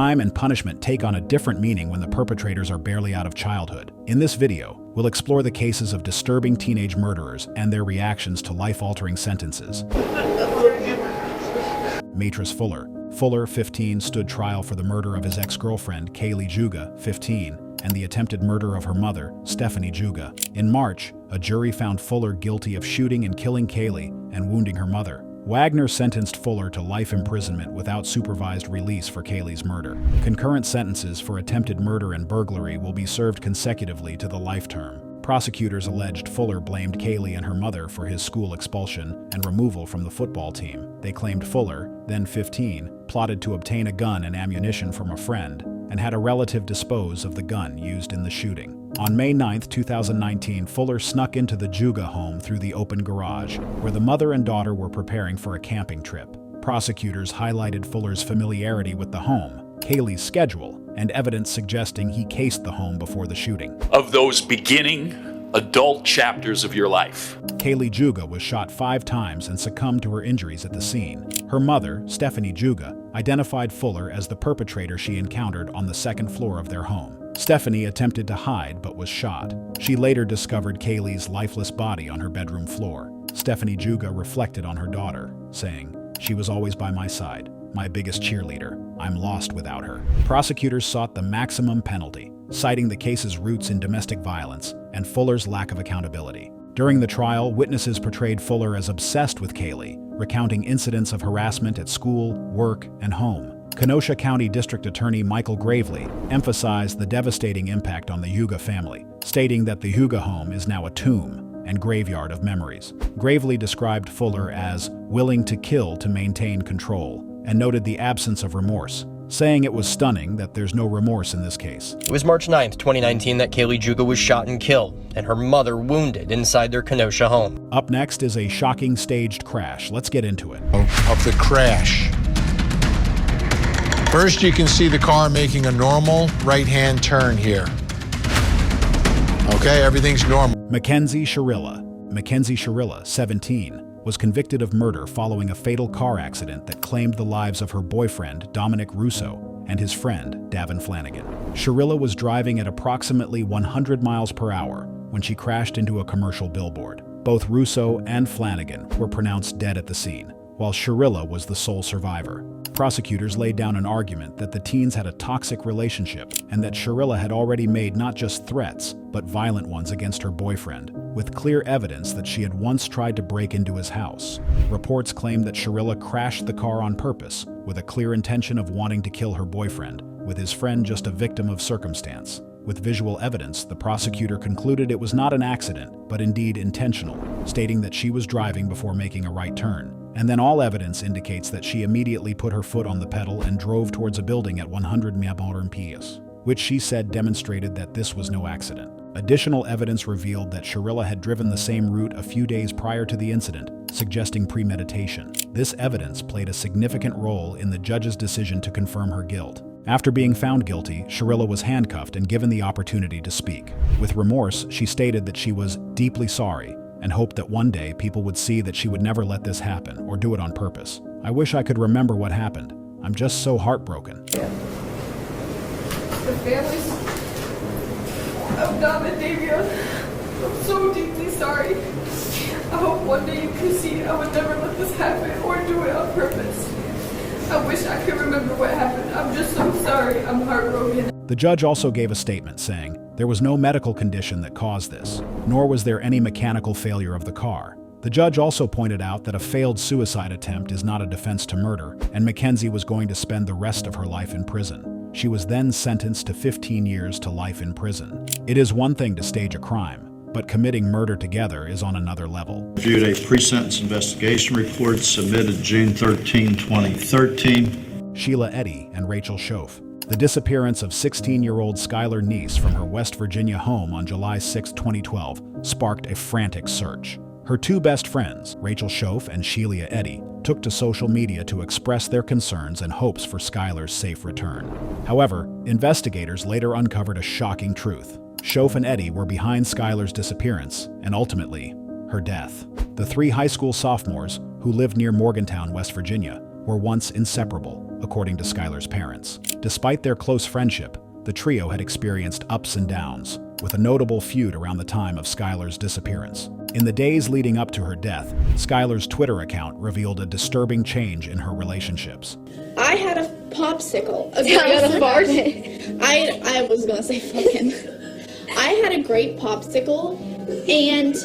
Crime and punishment take on a different meaning when the perpetrators are barely out of childhood. In this video, we'll explore the cases of disturbing teenage murderers and their reactions to life-altering sentences. Martice Fuller. Fuller, 15, stood trial for the murder of his ex-girlfriend, Kaylee Juga, 15, and the attempted murder of her mother, Stephanie Juga. In March, a jury found Fuller guilty of shooting and killing Kaylee and wounding her mother. Wagner sentenced Fuller to life imprisonment without supervised release for Kaylee's murder. Concurrent sentences for attempted murder and burglary will be served consecutively to the life term. Prosecutors alleged Fuller blamed Kaylee and her mother for his school expulsion and removal from the football team. They claimed Fuller, then 15, plotted to obtain a gun and ammunition from a friend and had a relative dispose of the gun used in the shooting. On May 9, 2019, Fuller snuck into the Juga home through the open garage, where the mother and daughter were preparing for a camping trip. Prosecutors highlighted Fuller's familiarity with the home, Kaylee's schedule, and evidence suggesting he cased the home before the shooting. Of those beginning adult chapters of your life. Kaylee Juga was shot 5 times and succumbed to her injuries at the scene. Her mother, Stephanie Juga, identified Fuller as the perpetrator she encountered on the second floor of their home. Stephanie attempted to hide but was shot. She later discovered Kaylee's lifeless body on her bedroom floor. Stephanie Juga reflected on her daughter, saying, "She was always by my side, my biggest cheerleader. I'm lost without her." Prosecutors sought the maximum penalty, citing the case's roots in domestic violence and Fuller's lack of accountability. During the trial, witnesses portrayed Fuller as obsessed with Kaylee, recounting incidents of harassment at school, work, and home. Kenosha County District Attorney Michael Gravely emphasized the devastating impact on the Juga family, stating that the Juga home is now a tomb and graveyard of memories. Gravely described Fuller as willing to kill to maintain control and noted the absence of remorse, saying it was stunning that there's no remorse in this case. It was March 9th, 2019 that Kaylee Juga was shot and killed, and her mother wounded inside their Kenosha home. Up next is a shocking staged crash. Let's get into it. Of the crash. First, you can see the car making a normal right-hand turn here. Okay, everything's normal. McKenzie Shurilla. McKenzie Shurilla, 17, was convicted of murder following a fatal car accident that claimed the lives of her boyfriend, Dominic Russo, and his friend, Davin Flanagan. Shurilla was driving at approximately 100 miles per hour when she crashed into a commercial billboard. Both Russo and Flanagan were pronounced dead at the scene, while Shurilla was the sole survivor. Prosecutors laid down an argument that the teens had a toxic relationship and that Shurilla had already made not just threats, but violent ones against her boyfriend, with clear evidence that she had once tried to break into his house. Reports claim that Shurilla crashed the car on purpose, with a clear intention of wanting to kill her boyfriend, with his friend just a victim of circumstance. With visual evidence, the prosecutor concluded it was not an accident, but indeed intentional, stating that she was driving before making a right turn. And then all evidence indicates that she immediately put her foot on the pedal and drove towards a building at 100 mph, which she said demonstrated that this was no accident. Additional evidence revealed that Shurilla had driven the same route a few days prior to the incident, suggesting premeditation. This evidence played a significant role in the judge's decision to confirm her guilt. After being found guilty, Shurilla was handcuffed and given the opportunity to speak. With remorse, she stated that she was deeply sorry and hoped that one day people would see that she would never let this happen or do it on purpose. "I wish I could remember what happened. I'm just so heartbroken." The families of Dom and Davia, I'm so deeply sorry. I hope one day you can see I would never let this happen or do it on purpose. I wish I could remember what happened. I'm just so sorry. I'm heartbroken. The judge also gave a statement saying, there was no medical condition that caused this, nor was there any mechanical failure of the car. The judge also pointed out that a failed suicide attempt is not a defense to murder, and McKenzie was going to spend the rest of her life in prison. She was then sentenced to 15 years to life in prison. It is one thing to stage a crime, but committing murder together is on another level. Reviewed a pre-sentence investigation report submitted June 13, 2013. Sheila, Eddy, and Rachel Shoaf. The disappearance of 16-year-old Skylar Neese from her West Virginia home on July 6, 2012, sparked a frantic search. Her two best friends, Rachel Shoaf and Sheila Eddy, took to social media to express their concerns and hopes for Skylar's safe return. However, investigators later uncovered a shocking truth. Shoaf and Eddy were behind Skylar's disappearance and ultimately, her death. The 3 high school sophomores, who lived near Morgantown, West Virginia, were once inseparable, according to Skylar's parents. Despite their close friendship, the trio had experienced ups and downs, with a notable feud around the time of Skylar's disappearance. In the days leading up to her death, Skylar's Twitter account revealed a disturbing change in her relationships. I had a popsicle. I was gonna say fucking. I had a great popsicle, and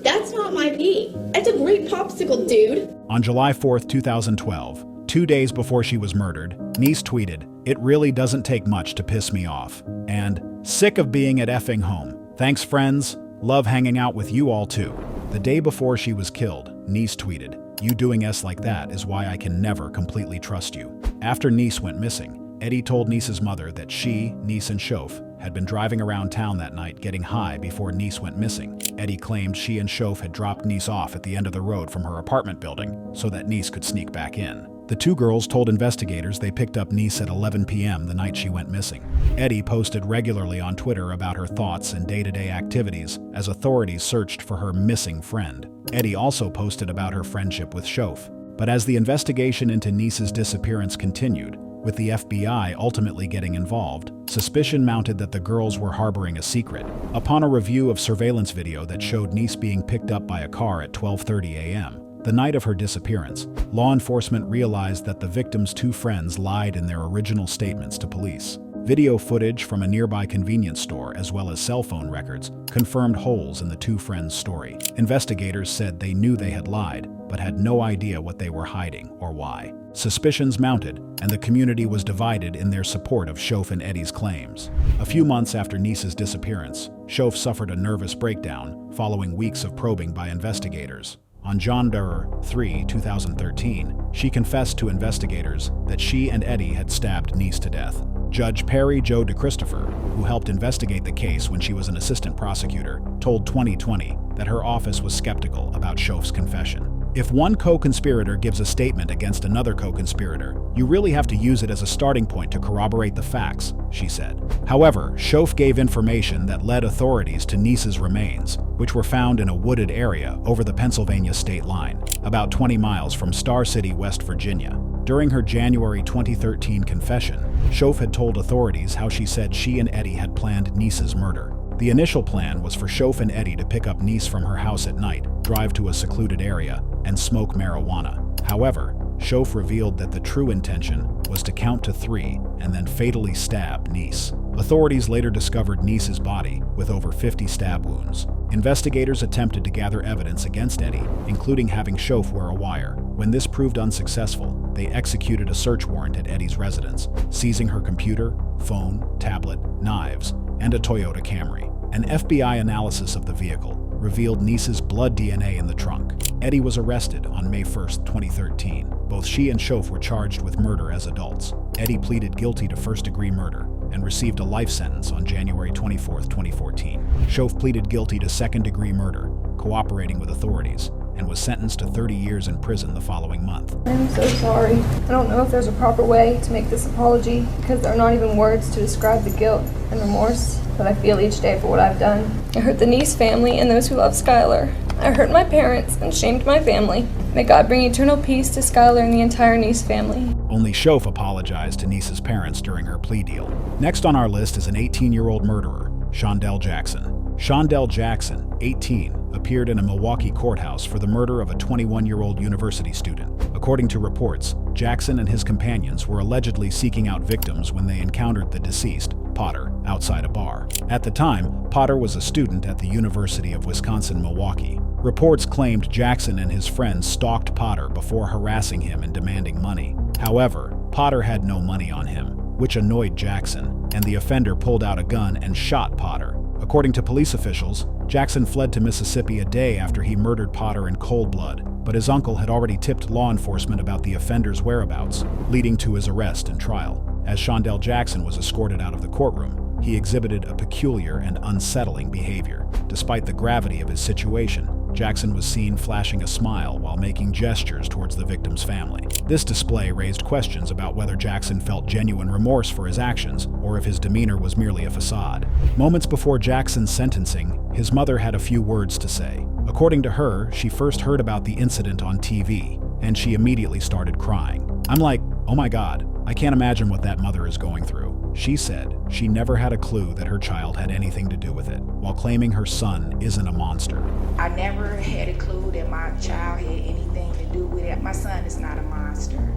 that's not my pee. It's a great popsicle, dude. On July 4th, 2012, 2 days before she was murdered, Niece tweeted, "It really doesn't take much to piss me off," and "Sick of being at effing home. Thanks, friends. Love hanging out with you all too." The day before she was killed, Niece tweeted, "You doing S like that is why I can never completely trust you." After Niece went missing, Eddy told Niece's mother that she, Niece, and Shoaf had been driving around town that night getting high before Niece went missing. Eddy claimed she and Shoaf had dropped Niece off at the end of the road from her apartment building so that Niece could sneak back in. The two girls told investigators they picked up Niece at 11 p.m. the night she went missing. Eddy posted regularly on Twitter about her thoughts and day-to-day activities as authorities searched for her missing friend. Eddy also posted about her friendship with Shoaf. But as the investigation into Niece's disappearance continued, with the FBI ultimately getting involved, suspicion mounted that the girls were harboring a secret. Upon a review of surveillance video that showed Niece being picked up by a car at 12:30 a.m., the night of her disappearance, law enforcement realized that the victim's two friends lied in their original statements to police. Video footage from a nearby convenience store, as well as cell phone records, confirmed holes in the two friends' story. Investigators said they knew they had lied, but had no idea what they were hiding or why. Suspicions mounted, and the community was divided in their support of Shoaf and Eddy's claims. A few months after Niece's disappearance, Shoaf suffered a nervous breakdown following weeks of probing by investigators. On January 3, 2013, she confessed to investigators that she and Eddy had stabbed Niece to death. Judge Perry Jo DeChristopher, who helped investigate the case when she was an assistant prosecutor, told 2020 that her office was skeptical about Shoaf's confession. If one co-conspirator gives a statement against another co-conspirator, you really have to use it as a starting point to corroborate the facts, she said. However, Shoaf gave information that led authorities to Niece's remains, which were found in a wooded area over the Pennsylvania state line, about 20 miles from Star City, West Virginia. During her January 2013 confession, Shoaf had told authorities how she said she and Eddy had planned Niece's murder. The initial plan was for Shoaf and Eddy to pick up Niece from her house at night, drive to a secluded area, and smoke marijuana. However, Shoaf revealed that the true intention was to count to 3 and then fatally stab Niece. Authorities later discovered Niece's body with over 50 stab wounds. Investigators attempted to gather evidence against Eddy, including having Shoaf wear a wire. When this proved unsuccessful, they executed a search warrant at Eddy's residence, seizing her computer, phone, tablet, knives, and a Toyota Camry. An FBI analysis of the vehicle revealed Niece's blood DNA in the trunk. Eddy was arrested on May 1, 2013. Both she and Shoaf were charged with murder as adults. Eddy pleaded guilty to first-degree murder and received a life sentence on January 24, 2014. Shoaf pleaded guilty to second-degree murder, cooperating with authorities, and was sentenced to 30 years in prison the following month. I'm so sorry. I don't know if there's a proper way to make this apology because there are not even words to describe the guilt and remorse that I feel each day for what I've done. I hurt the Niece family and those who love Skylar. I hurt my parents and shamed my family. May God bring eternal peace to Skylar and the entire Niece family. Only Shoaf apologized to Niece's parents during her plea deal. Next on our list is an 18-year-old murderer, Shondell Jackson. Shondell Jackson, 18, appeared in a Milwaukee courthouse for the murder of a 21-year-old university student. According to reports, Jackson and his companions were allegedly seeking out victims when they encountered the deceased, Potter, outside a bar. At the time, Potter was a student at the University of Wisconsin-Milwaukee. Reports claimed Jackson and his friends stalked Potter before harassing him and demanding money. However, Potter had no money on him, which annoyed Jackson, and the offender pulled out a gun and shot Potter. According to police officials, Jackson fled to Mississippi a day after he murdered Potter in cold blood, but his uncle had already tipped law enforcement about the offender's whereabouts, leading to his arrest and trial. As Shondell Jackson was escorted out of the courtroom, he exhibited a peculiar and unsettling behavior. Despite the gravity of his situation, Jackson was seen flashing a smile while making gestures towards the victim's family. This display raised questions about whether Jackson felt genuine remorse for his actions or if his demeanor was merely a facade. Moments before Jackson's sentencing, his mother had a few words to say. According to her, she first heard about the incident on TV. and she immediately started crying. I'm like, oh my God, I can't imagine what that mother is going through. She said she never had a clue that her child had anything to do with it, while claiming her son isn't a monster. I never had a clue that my child had anything to do with it. My son is not a monster.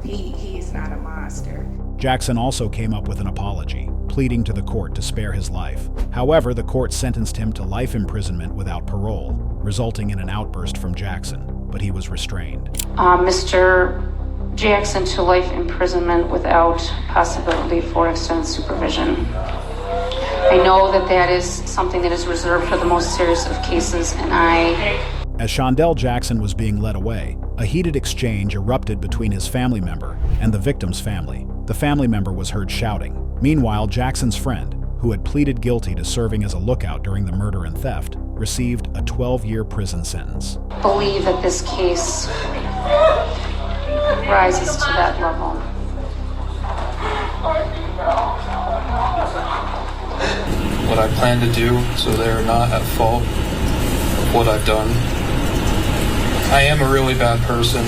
He is not a monster. Jackson also came up with an apology, pleading to the court to spare his life. However, the court sentenced him to life imprisonment without parole, resulting in an outburst from Jackson, but he was restrained. Mr. Jackson to life imprisonment without possibility for extended supervision. I know that is something that is reserved for the most serious of cases, and As Shondell Jackson was being led away, a heated exchange erupted between his family member and the victim's family. The family member was heard shouting. Meanwhile, Jackson's friend, who had pleaded guilty to serving as a lookout during the murder and theft, received a 12-year prison sentence. believe that this case rises to that level. What I plan to do so they're not at fault of what I've done. I am a really bad person.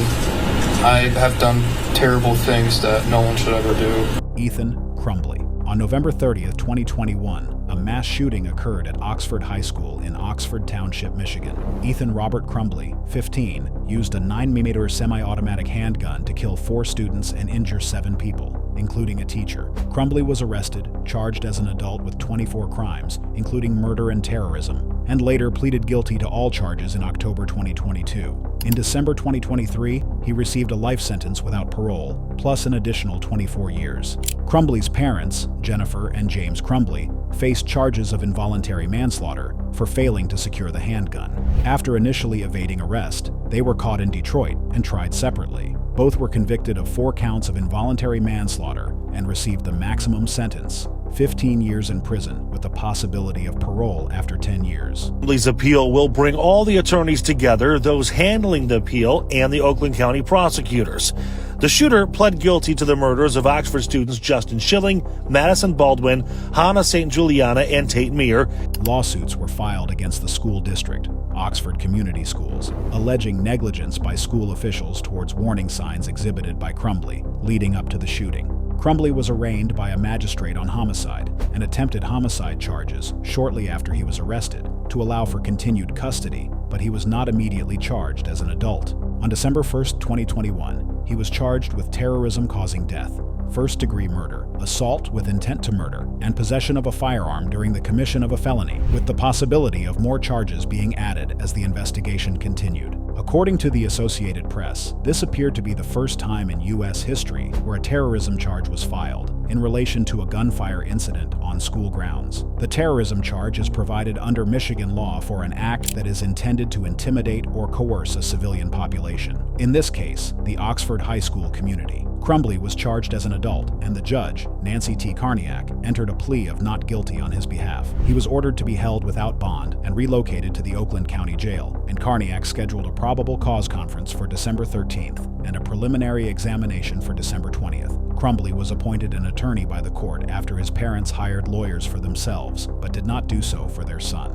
I have done terrible things that no one should ever do. Ethan Crumbly. On November 30th, 2021, a mass shooting occurred at Oxford High School in Oxford Township, Michigan. Ethan Robert Crumbly, 15, used a 9mm semi-automatic handgun to kill 4 students and injure 7 people, including a teacher. Crumbly was arrested, charged as an adult with 24 crimes, including murder and terrorism, and later pleaded guilty to all charges in October 2022. In December 2023, he received a life sentence without parole, plus an additional 24 years. Crumbly's parents, Jennifer and James Crumbly, faced charges of involuntary manslaughter for failing to secure the handgun. After initially evading arrest, they were caught in Detroit and tried separately. Both were convicted of 4 counts of involuntary manslaughter and received the maximum sentence, 15 years in prison with the possibility of parole after 10 years. Crumbly's appeal will bring all the attorneys together, those handling the appeal, and the Oakland County prosecutors. The shooter pled guilty to the murders of Oxford students Justin Schilling, Madison Baldwin, Hannah St. Juliana, and Tate Meir. Lawsuits were filed against the school district, Oxford Community Schools, alleging negligence by school officials towards warning signs exhibited by Crumbly leading up to the shooting. Crumbly was arraigned by a magistrate on homicide and attempted homicide charges shortly after he was arrested to allow for continued custody, but he was not immediately charged as an adult. On December 1st, 2021, he was charged with terrorism causing death, first-degree murder, assault with intent to murder, and possession of a firearm during the commission of a felony, with the possibility of more charges being added as the investigation continued. According to the Associated Press, this appeared to be the first time in U.S. history where a terrorism charge was filed in relation to a gunfire incident on school grounds. The terrorism charge is provided under Michigan law for an act that is intended to intimidate or coerce a civilian population. In this case, the Oxford High School community. Crumbly was charged as an adult, and the judge, Nancy T. Karniak, entered a plea of not guilty on his behalf. He was ordered to be held without bond and relocated to the Oakland County Jail, and Karniak scheduled a probable cause conference for December 13th and a preliminary examination for December 20th. Crumbly was appointed an attorney by the court after his parents hired lawyers for themselves, but did not do so for their son.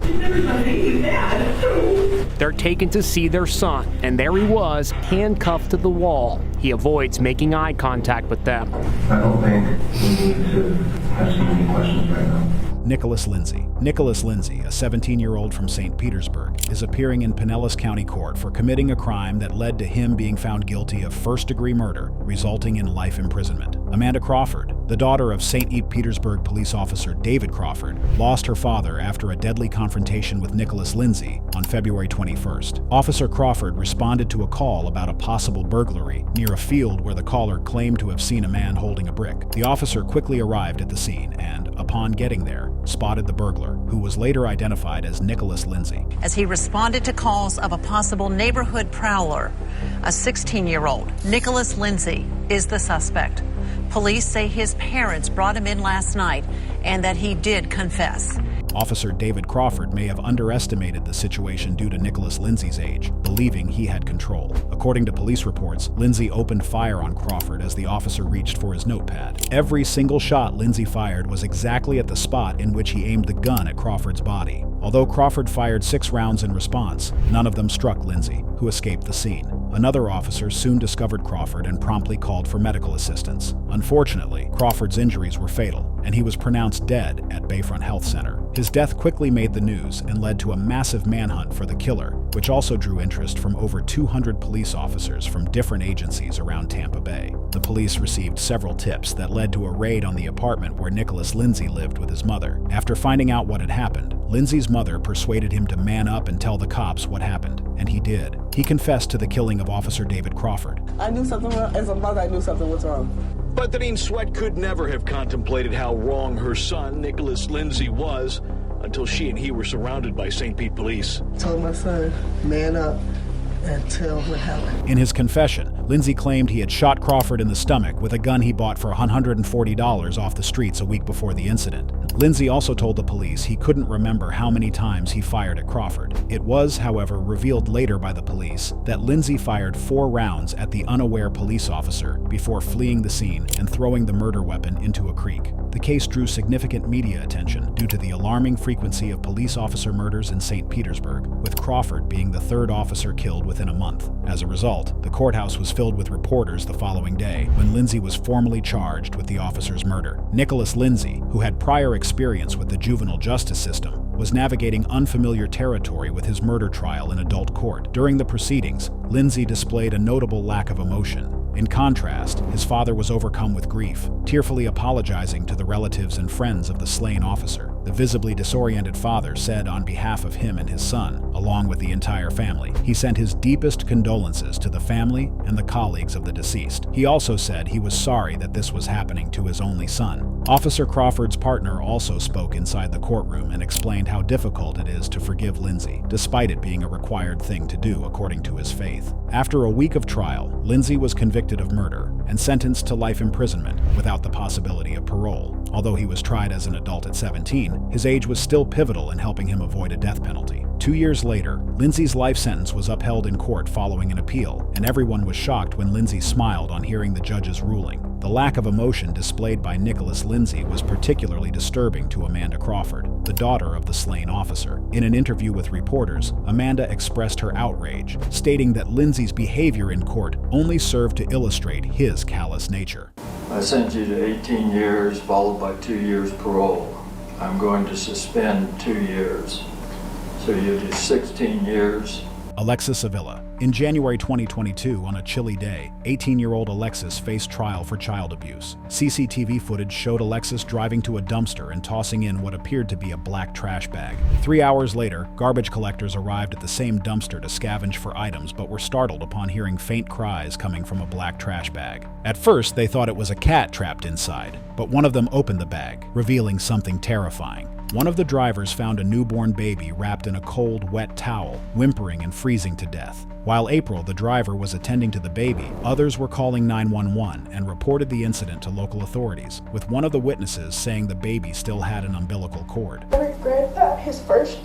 They're taken to see their son, and there he was, handcuffed to the wall. He avoids making eye contact with them. I don't think we need to ask you any questions right now. Nicholas Lindsay. Nicholas Lindsay, a 17-year-old from St. Petersburg, is appearing in Pinellas County Court for committing a crime that led to him being found guilty of first-degree murder, resulting in life imprisonment. Amanda Crawford, the daughter of St. Petersburg police officer David Crawford, lost her father after a deadly confrontation with Nicholas Lindsay on February 21st. Officer Crawford responded to a call about a possible burglary near a field where the caller claimed to have seen a man holding a brick. The officer quickly arrived at the scene and, upon getting there, spotted the burglar, who was later identified as Nicholas Lindsay. As he responded to calls of a possible neighborhood prowler, a 16-year-old, Nicholas Lindsay, is the suspect. Police say his parents brought him in last night and that he did confess. Officer David Crawford may have underestimated the situation due to Nicholas Lindsay's age, believing he had control. According to police reports, Lindsay opened fire on Crawford as the officer reached for his notepad. Every single shot Lindsay fired was exactly at the spot in which he aimed the gun at Crawford's body. Although Crawford fired 6 rounds in response, none of them struck Lindsay, who escaped the scene. Another officer soon discovered Crawford and promptly called for medical assistance. Unfortunately, Crawford's injuries were fatal, and he was pronounced dead at Bayfront Health Center. His death quickly made the news and led to a massive manhunt for the killer, which also drew interest from over 200 police officers from different agencies around Tampa Bay. The police received several tips that led to a raid on the apartment where Nicholas Lindsay lived with his mother. After finding out what had happened, Lindsay's mother persuaded him to man up and tell the cops what happened, and he did. He confessed to the killing of Officer David Crawford. I knew something wrong. As a mother, I knew something was wrong. But Deneen Sweat could never have contemplated how wrong her son, Nicholas Lindsay, was until she and he were surrounded by St. Pete police. I told my son, man up and tell what happened. In his confession, Lindsay claimed he had shot Crawford in the stomach with a gun he bought for $140 off the streets a week before the incident. Lindsay also told the police he couldn't remember how many times he fired at Crawford. It was, however, revealed later by the police that Lindsay fired 4 rounds at the unaware police officer before fleeing the scene and throwing the murder weapon into a creek. The case drew significant media attention due to the alarming frequency of police officer murders in St. Petersburg, with Crawford being the 3rd officer killed within a month. As a result, the courthouse was filled with reporters the following day when Lindsay was formally charged with the officer's murder. Nicholas Lindsay, who had prior experience with the juvenile justice system, was navigating unfamiliar territory with his murder trial in adult court. During the proceedings, Lindsay displayed a notable lack of emotion. In contrast, his father was overcome with grief, tearfully apologizing to the relatives and friends of the slain officer. The visibly disoriented father said on behalf of him and his son, along with the entire family, he sent his deepest condolences to the family and the colleagues of the deceased. He also said he was sorry that this was happening to his only son. Officer Crawford's partner also spoke inside the courtroom and explained how difficult it is to forgive Lindsay, despite it being a required thing to do according to his faith. After a week of trial, Lindsay was convicted of murder and sentenced to life imprisonment without the possibility of parole. Although he was tried as an adult at 17, his age was still pivotal in helping him avoid a death penalty. 2 years later, Lindsay's life sentence was upheld in court following an appeal, and everyone was shocked when Lindsay smiled on hearing the judge's ruling. The lack of emotion displayed by Nicholas Lindsay was particularly disturbing to Amanda Crawford, the daughter of the slain officer. In an interview with reporters, Amanda expressed her outrage, stating that Lindsay's behavior in court only served to illustrate his callous nature. I sent you to 18 years, followed by 2 years parole. I'm going to suspend 2 years. So you do 16 years. Alexis Avila. In January 2022, on a chilly day, 18-year-old Alexis faced trial for child abuse. CCTV footage showed Alexis driving to a dumpster and tossing in what appeared to be a black trash bag. 3 hours later, garbage collectors arrived at the same dumpster to scavenge for items, but were startled upon hearing faint cries coming from a black trash bag. At first, they thought it was a cat trapped inside, but one of them opened the bag, revealing something terrifying. One of the drivers found a newborn baby wrapped in a cold, wet towel, whimpering and freezing to death. While April, the driver, was attending to the baby, others were calling 911 and reported the incident to local authorities, with one of the witnesses saying the baby still had an umbilical cord. I regret that his first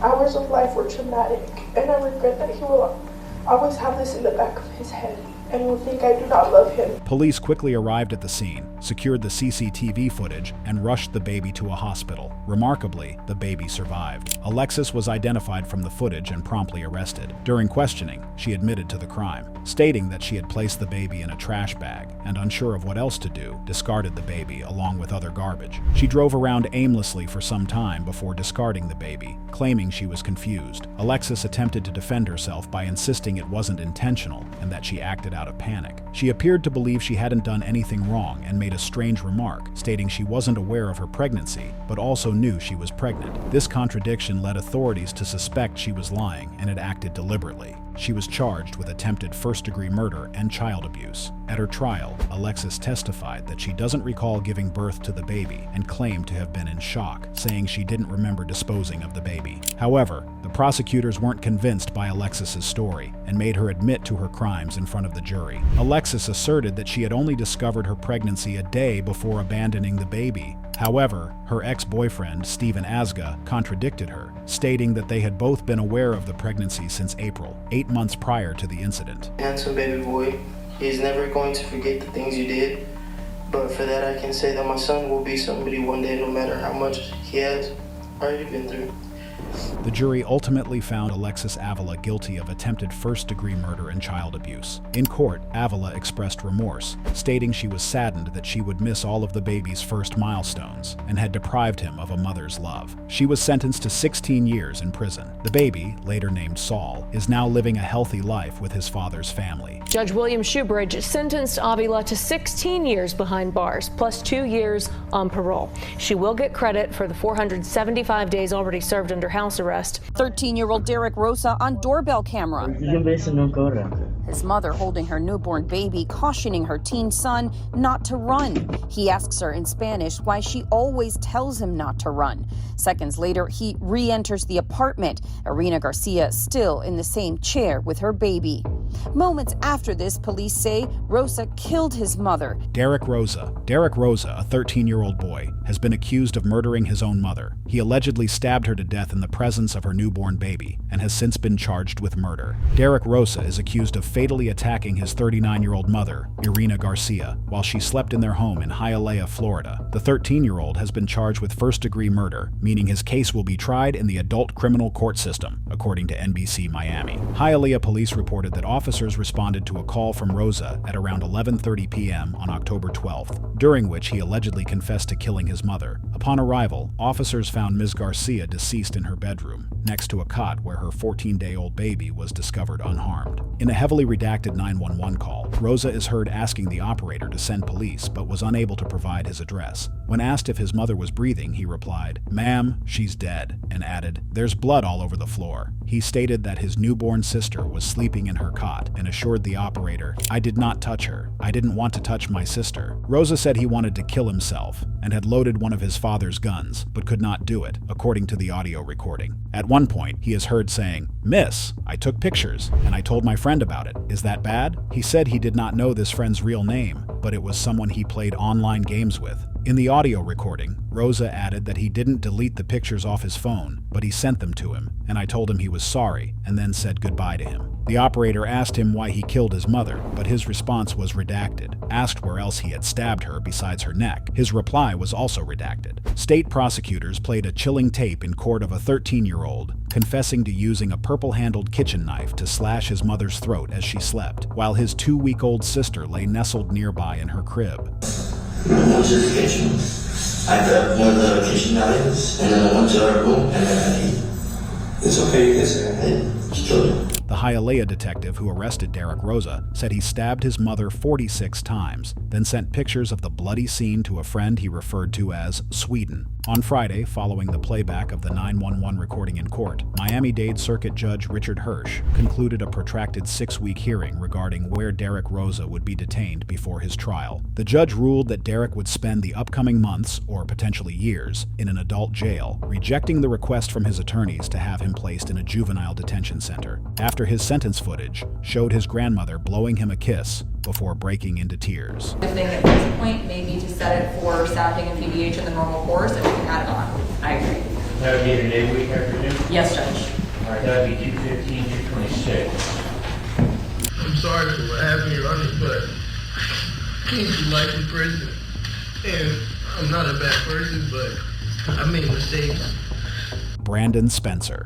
hours of life were traumatic, and I regret that he will always have this in the back of his head and will think I do not love him. Police quickly arrived at the scene, secured the CCTV footage, and rushed the baby to a hospital. Remarkably, the baby survived. Alexis was identified from the footage and promptly arrested. During questioning, she admitted to the crime, stating that she had placed the baby in a trash bag and, unsure of what else to do, discarded the baby along with other garbage. She drove around aimlessly for some time before discarding the baby, claiming she was confused. Alexis attempted to defend herself by insisting it wasn't intentional and that she acted out of panic. She appeared to believe she hadn't done anything wrong and made a strange remark, stating she wasn't aware of her pregnancy, but also knew she was pregnant. This contradiction led authorities to suspect she was lying and had acted deliberately. She was charged with attempted first-degree murder and child abuse. At her trial, Alexis testified that she doesn't recall giving birth to the baby and claimed to have been in shock, saying she didn't remember disposing of the baby. However, the prosecutors weren't convinced by Alexis's story and made her admit to her crimes in front of the jury. Alexis asserted that she had only discovered her pregnancy a day before abandoning the baby. However, her ex-boyfriend, Stephen Asga, contradicted her, stating that they had both been aware of the pregnancy since April, 8 months prior to the incident. Handsome baby boy, he's never going to forget the things you did, but for that I can say that my son will be somebody one day no matter how much he has already been through. The jury ultimately found Alexis Avila guilty of attempted first-degree murder and child abuse. In court, Avila expressed remorse, stating she was saddened that she would miss all of the baby's first milestones and had deprived him of a mother's love. She was sentenced to 16 years in prison. The baby, later named Saul, is now living a healthy life with his father's family. Judge William Shoebridge sentenced Avila to 16 years behind bars, plus 2 years on parole. She will get credit for the 475 days already served under house arrest. 13-year-old Derek Rosa on doorbell camera. His mother holding her newborn baby, cautioning her teen son not to run. He asks her in Spanish why she always tells him not to run. Seconds later, he re-enters the apartment. Irina Garcia still in the same chair with her baby. Moments after this, police say Rosa killed his mother. Derek Rosa, a 13-year-old boy, has been accused of murdering his own mother. He allegedly stabbed her to death in the presence of her newborn baby and has since been charged with murder. Derek Rosa is accused of fatally attacking his 39-year-old mother, Irina Garcia, while she slept in their home in Hialeah, Florida. The 13-year-old has been charged with first-degree murder, meaning his case will be tried in the adult criminal court system, according to NBC Miami. Hialeah police reported that officers responded to a call from Rosa at around 11:30 p.m. on October 12th, during which he allegedly confessed to killing his mother. Upon arrival, officers found Ms. Garcia deceased in her bedroom, next to a cot where her 14-day-old baby was discovered unharmed. In a heavily redacted 911 call, Rosa is heard asking the operator to send police, but was unable to provide his address. When asked if his mother was breathing, he replied, "Ma'am, she's dead," and added, "There's blood all over the floor." He stated that his newborn sister was sleeping in her cot and assured the operator, "I did not touch her. I didn't want to touch my sister." Rosa said he wanted to kill himself and had loaded one of his father's guns, but could not do it, according to the audio recording. At one point, he is heard saying, "Miss, I took pictures, and I told my friend about it. Is that bad?" He said he did not know this friend's real name, but it was someone he played online games with. In the audio recording, Rosa added that he didn't delete the pictures off his phone, but he sent them to him, and I told him he was sorry, and then said goodbye to him. The operator asked him why he killed his mother, but his response was redacted. Asked where else he had stabbed her besides her neck, his reply was also redacted. State prosecutors played a chilling tape in court of a 13-year-old confessing to using a purple-handled kitchen knife to slash his mother's throat as she slept, while his 2-week-old sister lay nestled nearby in her crib. I went to the kitchen. I grabbed one of the kitchen knives, and then I went to our room, and then I ate. It's okay, you can say it. The Hialeah detective who arrested Derek Rosa said he stabbed his mother 46 times, then sent pictures of the bloody scene to a friend he referred to as Sweden. On Friday, following the playback of the 911 recording in court, Miami-Dade Circuit Judge Richard Hirsch concluded a protracted 6-week hearing regarding where Derek Rosa would be detained before his trial. The judge ruled that Derek would spend the upcoming months, or potentially years, in an adult jail, rejecting the request from his attorneys to have him placed in a juvenile detention center. After his sentence footage showed his grandmother blowing him a kiss before breaking into tears. I think at this point, maybe to set it for staffing and PBH in the normal course, and we can add it on. I agree. That would be your day week afternoon? Yes, Judge. All right, that would be 215, 226. I'm sorry for what happened, Your Honor, but I came to life in prison. And I'm not a bad person, but I made mistakes. Brandon Spencer,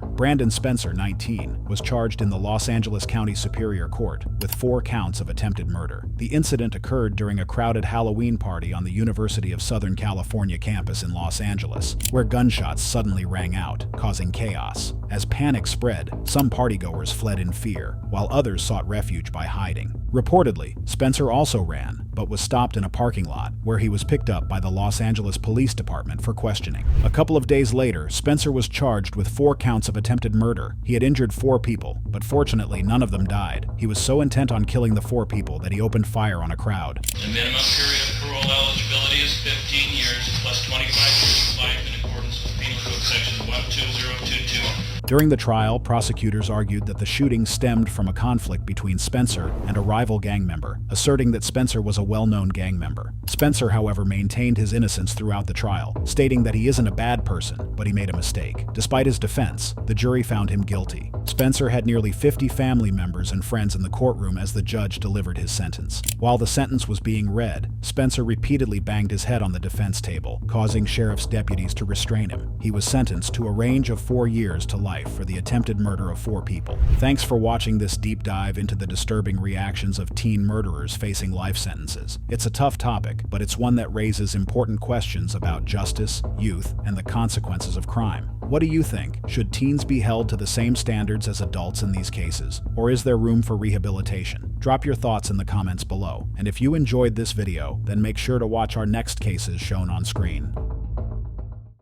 19, was charged in the Los Angeles County Superior Court with 4 counts of attempted murder. The incident occurred during a crowded Halloween party on the University of Southern California campus in Los Angeles, where gunshots suddenly rang out, causing chaos. As panic spread, some partygoers fled in fear, while others sought refuge by hiding. Reportedly, Spencer also ran, but was stopped in a parking lot, where he was picked up by the Los Angeles Police Department for questioning. A couple of days later, Spencer was charged with 4 counts of attempted murder. He had injured 4 people, but fortunately none of them died. He was so intent on killing the 4 people that he opened fire on a crowd. The minimum period of parole eligibility is 15 years plus 25 years of life in accordance with Penal Code Section 12022. During the trial, prosecutors argued that the shooting stemmed from a conflict between Spencer and a rival gang member, asserting that Spencer was a well-known gang member. Spencer, however, maintained his innocence throughout the trial, stating that he isn't a bad person, but he made a mistake. Despite his defense, the jury found him guilty. Spencer had nearly 50 family members and friends in the courtroom as the judge delivered his sentence. While the sentence was being read, Spencer repeatedly banged his head on the defense table, causing sheriff's deputies to restrain him. He was sentenced to a range of 4 years to life for the attempted murder of 4 people. Thanks for watching this deep dive into the disturbing reactions of teen murderers facing life sentences. It's a tough topic, but it's one that raises important questions about justice, youth, and the consequences of crime. What do you think? Should teens be held to the same standards as adults in these cases? Or is there room for rehabilitation? Drop your thoughts in the comments below. And if you enjoyed this video, then make sure to watch our next cases shown on screen.